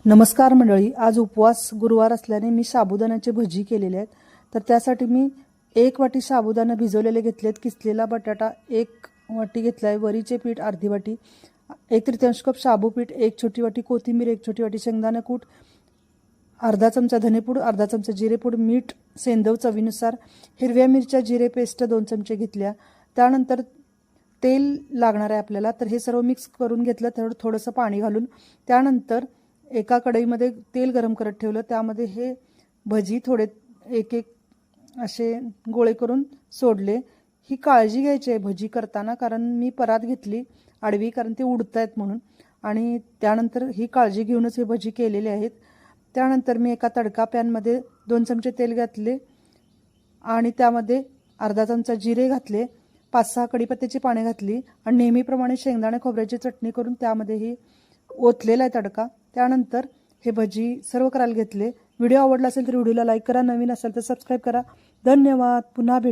नमस्कार मंडळी, आज उपवास गुरुवार असल्याने मी साबुदाण्याचे भजी केलेले आहेत। तर त्यासाठी मी 1 वाटी साबुदाणा भिजवलेले घेतलेत, किसलेला बटाटा 1 वाटी घेतलाय, वरीचे पीठ अर्धी वाटी, 1/3 कप शाबू पीठ, 1 छोटी वाटी कोथिंबीर, 1 छोटी वाटी शेंगदाणा कूट, अर्धा चमचा धनेपूड, अर्धा चमचा जिरेपूड, मीठ, सेंदव चवीनुसार, हिरव्या मिरच्या जिरे पेस्ट 2 चमचे घेतल्या। त्यानंतर तेल लागणार आहे आपल्याला, तर हे सर्व मिक्स करून घेतलं, थोडंसं पाणी घालून। त्यानंतर एका कढईमध्ये तेल गरम करत ठेवलं, त्यामध्ये हे भजी थोडे एक एक असे गोळे करून सोडले। ही काळजी घ्यायची आहे भजी करताना, कारण मी परात घेतली आडवी, कारण ते उडतायत म्हणून, आणि त्यानंतर ही काळजी घेऊनच हे भजी केलेले आहेत। त्यानंतर मी एका तडका पॅनमध्ये 2 चमचे तेल घातले आणि त्यामध्ये अर्धा चमचा जिरे घातले, 5-6 कढीपत्त्याची पाने घातली आणि नेहमीप्रमाणे शेंगदाणे खोबऱ्याची चटणी करून त्यामध्ये ही ओतलेला आहे तडका। त्यानंतर हे भजी सर्व करायला घेतले। व्हिडिओ आवडला असेल तर व्हिडिओला लाईक करा, नवीन असेल तर सबस्क्राईब करा। धन्यवाद, पुन्हा भेटू।